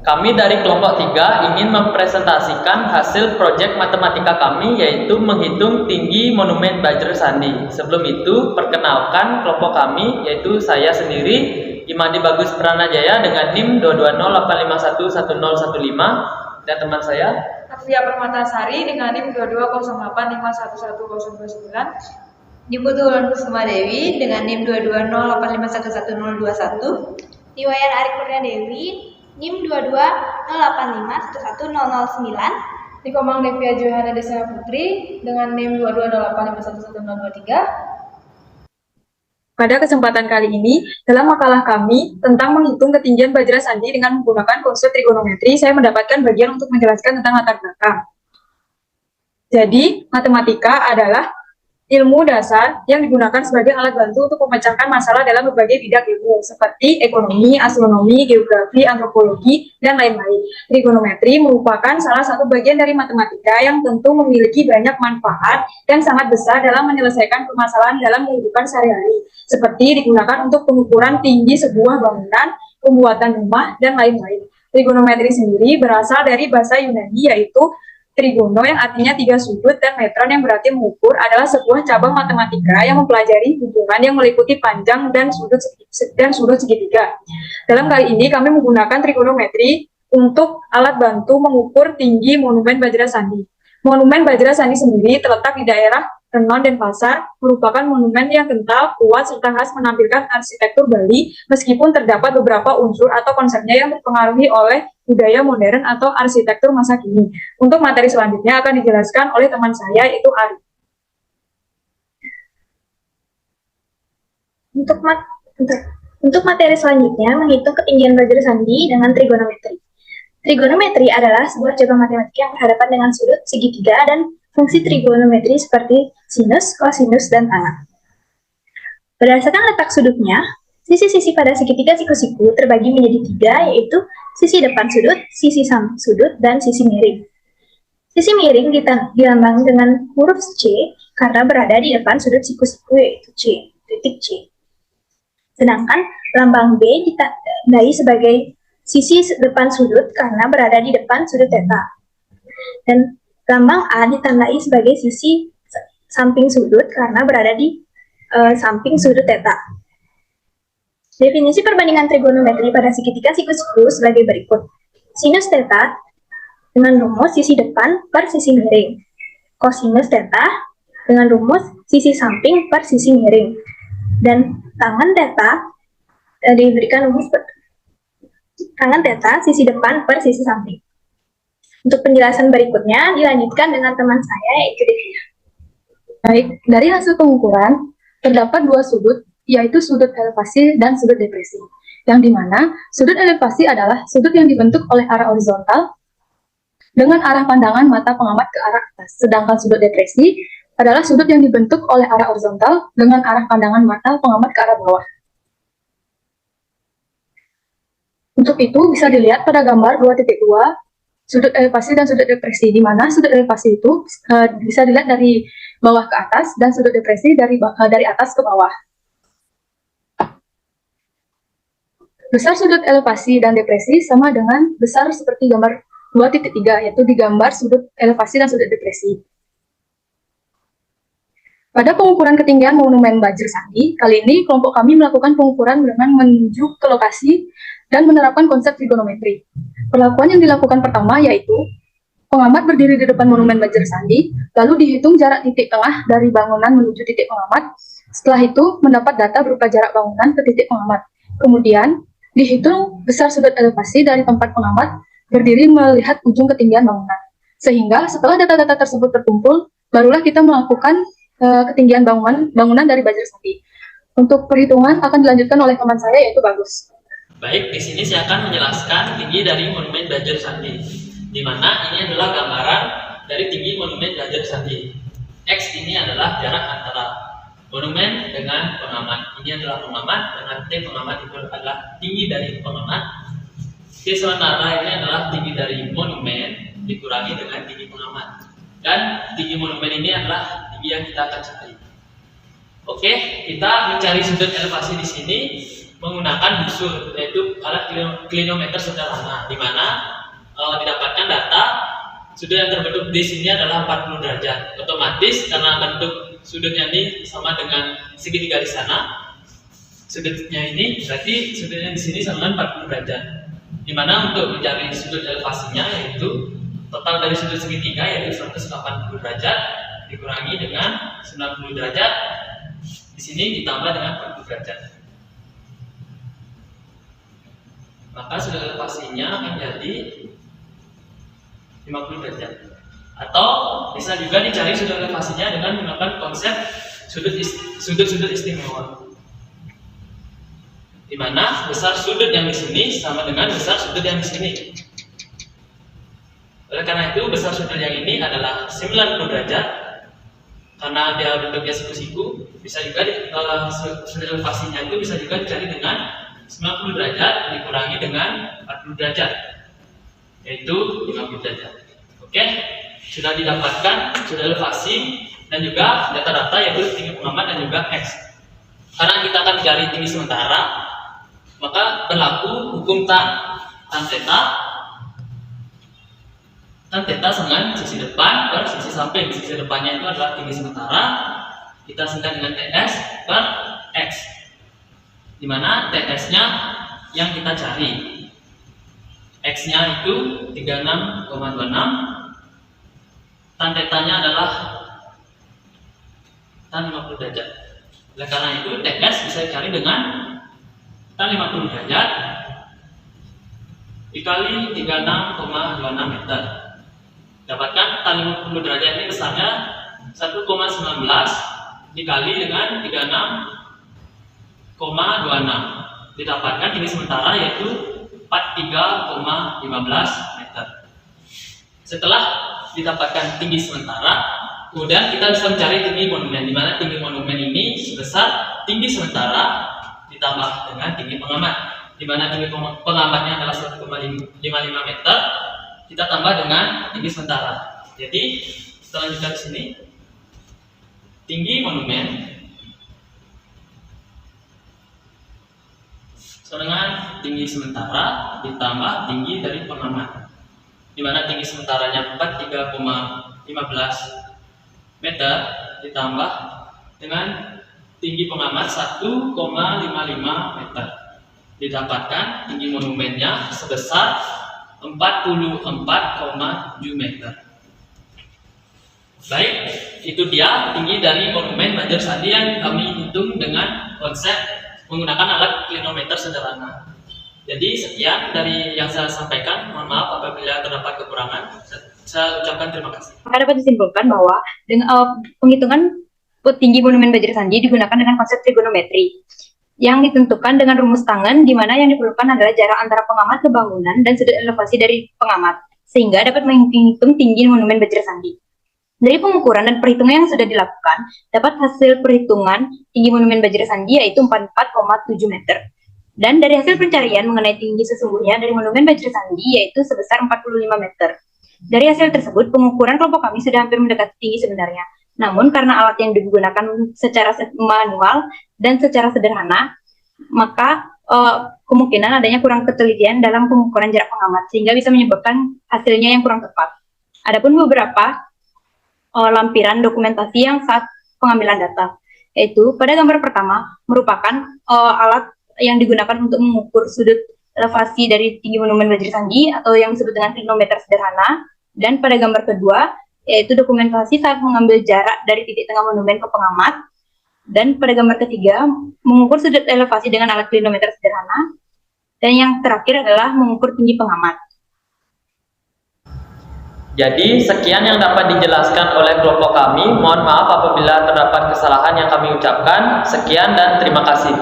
Kami dari kelompok 3 ingin mempresentasikan hasil proyek matematika kami, yaitu menghitung tinggi monumen Bajra Sandi. Sebelum itu, perkenalkan kelompok kami, yaitu saya sendiri, Imadi Bagus Pranajaya dengan NIM 22085111015, dan teman saya Afia Permatasari dengan NIM 2208511029, Dibutuhkan Kusuma Dewi dengan NIM 22085111021, Niwayan Ari Kurnia Dewi, NIM 22085111009, Nikomang Devia Johana Desana Putri dengan NIM 228511023. Pada kesempatan kali ini, dalam makalah kami tentang menghitung ketinggian Bajra Sandi dengan menggunakan konsep trigonometri, saya mendapatkan bagian untuk menjelaskan tentang latar belakang. Jadi, matematika adalah ilmu dasar yang digunakan sebagai alat bantu untuk memecahkan masalah dalam berbagai bidang ilmu, seperti ekonomi, astronomi, geografi, antropologi, dan lain-lain. Trigonometri merupakan salah satu bagian dari matematika yang tentu memiliki banyak manfaat dan sangat besar dalam menyelesaikan permasalahan dalam kehidupan sehari-hari, seperti digunakan untuk pengukuran tinggi sebuah bangunan, pembuatan rumah, dan lain-lain. Trigonometri sendiri berasal dari bahasa Yunani, yaitu trigono yang artinya 3 sudut, dan metron yang berarti mengukur, adalah sebuah cabang matematika yang mempelajari hubungan yang meliputi panjang dan sudut segitiga. Dalam kali ini kami menggunakan trigonometri untuk alat bantu mengukur tinggi monumen Bajra Sandi. Monumen Bajra Sandi sendiri terletak di daerah Renon dan Pasar, merupakan monumen yang kental, kuat, serta khas menampilkan arsitektur Bali, meskipun terdapat beberapa unsur atau konsepnya yang dipengaruhi oleh budaya modern atau arsitektur masa kini. Untuk materi selanjutnya akan dijelaskan oleh teman saya, yaitu Ari. Untuk materi selanjutnya, menghitung ketinggian Bajra Sandi dengan trigonometri. Trigonometri adalah sebuah cabang matematika yang berhadapan dengan sudut, segitiga, dan fungsi trigonometri seperti sinus, kosinus, dan tangen. Berdasarkan letak sudutnya, sisi-sisi pada segitiga siku-siku terbagi menjadi 3, yaitu sisi depan sudut, sisi samping sudut, dan sisi miring. Sisi miring dilambang dengan huruf C karena berada di depan sudut siku-siku, yaitu C, titik C. Sedangkan lambang B ditandai sebagai sisi depan sudut karena berada di depan sudut theta. Dan lambang A ditandai sebagai sisi samping sudut karena berada di samping sudut theta. Definisi perbandingan trigonometri pada segitiga siku-siku sebagai berikut. Sinus theta dengan rumus sisi depan per sisi miring. Kosinus theta dengan rumus sisi samping per sisi miring. Dan tangen theta diberikan rumus tangen theta sisi depan per sisi samping. Untuk penjelasan berikutnya dilanjutkan dengan teman saya, yaitu Devia. Baik, dari hasil pengukuran terdapat 2 sudut, yaitu sudut elevasi dan sudut depresi, yang dimana sudut elevasi adalah sudut yang dibentuk oleh arah horizontal dengan arah pandangan mata pengamat ke arah atas, sedangkan sudut depresi adalah sudut yang dibentuk oleh arah horizontal dengan arah pandangan mata pengamat ke arah bawah. Untuk itu bisa dilihat pada gambar 2.2 sudut elevasi dan sudut depresi, di mana sudut elevasi itu bisa dilihat dari bawah ke atas dan sudut depresi dari atas ke bawah. Besar sudut elevasi dan depresi sama dengan besar seperti gambar 2.3, yaitu digambar sudut elevasi dan sudut depresi. Pada pengukuran ketinggian monumen Bajra Sandi, kali ini kelompok kami melakukan pengukuran dengan menuju ke lokasi dan menerapkan konsep trigonometri. Perlakuan yang dilakukan pertama yaitu pengamat berdiri di depan monumen Bajra Sandi, lalu dihitung jarak titik tengah dari bangunan menuju titik pengamat. Setelah itu mendapat data berupa jarak bangunan ke titik pengamat. Kemudian dihitung besar sudut elevasi dari tempat pengamat berdiri melihat ujung ketinggian bangunan. Sehingga setelah data-data tersebut terkumpul, barulah kita melakukan ketinggian bangunan dari Bajra Sandi. Untuk perhitungan akan dilanjutkan oleh teman saya, yaitu Bagus. Baik, di sini saya akan menjelaskan tinggi dari monumen Bajra Sandi, di mana ini adalah gambaran dari tinggi monumen Bajra Sandi. X ini adalah jarak antara monumen dengan pengamat. Ini adalah pengamat, dengan T pengamat itu adalah tinggi dari pengamat. T sementara ini adalah tinggi dari monumen dikurangi dengan tinggi pengamat. Dan tinggi monumen ini adalah tinggi yang kita akan cari. Oke, kita mencari sudut elevasi di sini. menggunakan busur, yaitu alat klinometer sederhana, di mana didapatkan data sudut yang terbentuk di sini adalah 40 derajat. Otomatis karena bentuk sudutnya ini sama dengan segitiga di sana, sudutnya ini berarti sudutnya di sini sama dengan 40 derajat. Di mana untuk mencari sudut elevasinya, yaitu total dari sudut segitiga yaitu 180 derajat dikurangi dengan 90 derajat, di sini ditambah dengan 40 derajat. Maka sudut elevasinya akan jadi 50 derajat. Atau bisa juga dicari sudut elevasinya dengan menggunakan konsep sudut-sudut istimewa, di mana besar sudut yang di sini sama dengan besar sudut yang di sini. Oleh karena itu besar sudut yang ini adalah 90 derajat, karena dia bentuknya siku-siku. Bisa juga sudut elevasinya itu bisa juga dicari dengan 90 derajat dikurangi dengan 40 derajat, yaitu 50 derajat. Oke, sudah didapatkan sudut elevasi dan juga data-data yaitu tinggi pengamat dan juga X. Karena kita akan mencari tinggi sementara, maka berlaku hukum tan theta. Tan theta dengan sisi depan per sisi samping. Sisi depannya itu adalah tinggi sementara, kita singkat dengan TS per X, di mana TS-nya yang kita cari, X-nya itu 36,26, tan theta-nya adalah tan 50 derajat. Oleh karena itu TS bisa dicari dengan tan 50 derajat dikali 36,26 meter. Dapatkan tan 50 derajat ini besarnya 1,19 dikali dengan 36,26. Didapatkan tinggi sementara yaitu 43,15 meter. Setelah didapatkan tinggi sementara, kemudian kita bisa mencari tinggi monumen, di mana tinggi monumen ini sebesar tinggi sementara ditambah dengan tinggi pengamat, di mana tinggi pengamatnya adalah 1,55 meter, kita tambah dengan tinggi sementara. Jadi selanjutnya di sini tinggi monumen sama dengan tinggi sementara ditambah tinggi dari pengamat, di mana tinggi sementaranya 43,15 meter ditambah dengan tinggi pengamat 1,55 meter. Didapatkan tinggi monumennya sebesar 44,7 meter. Baik, itu dia tinggi dari monumen Banjar Sandi yang kami hitung dengan konsep menggunakan alat klinometer sederhana. Jadi sekian dari yang saya sampaikan. Mohon maaf apabila terdapat kekurangan. Saya ucapkan terima kasih. Maka dapat disimpulkan bahwa dengan penghitungan tinggi monumen Banjar Sandi digunakan dengan konsep trigonometri yang ditentukan dengan rumus tangan, di mana yang diperlukan adalah jarak antara pengamat ke bangunan dan sudut elevasi dari pengamat, sehingga dapat menghitung tinggi monumen Banjar Sandi. Dari pengukuran dan perhitungan yang sudah dilakukan, dapat hasil perhitungan tinggi monumen Banjar Sandi yaitu 44,7 meter. Dan dari hasil pencarian mengenai tinggi sesungguhnya dari monumen Banjar Sandi yaitu sebesar 45 meter. Dari hasil tersebut, pengukuran kelompok kami sudah hampir mendekati tinggi sebenarnya. Namun karena alat yang digunakan secara manual dan secara sederhana, maka kemungkinan adanya kurang ketelitian dalam pengukuran jarak pengamat, sehingga bisa menyebabkan hasilnya yang kurang tepat. Adapun beberapa lampiran dokumentasi yang saat pengambilan data, yaitu pada gambar pertama merupakan alat yang digunakan untuk mengukur sudut elevasi dari tinggi monumen Banjar Sandi atau yang disebut dengan trigonometer sederhana, dan pada gambar kedua yaitu dokumentasi saat mengambil jarak dari titik tengah monumen ke pengamat, dan pada gambar ketiga mengukur sudut elevasi dengan alat klinometer sederhana, dan yang terakhir adalah mengukur tinggi pengamat. Jadi sekian yang dapat dijelaskan oleh kelompok kami. Mohon maaf apabila terdapat kesalahan yang kami ucapkan. Sekian dan terima kasih.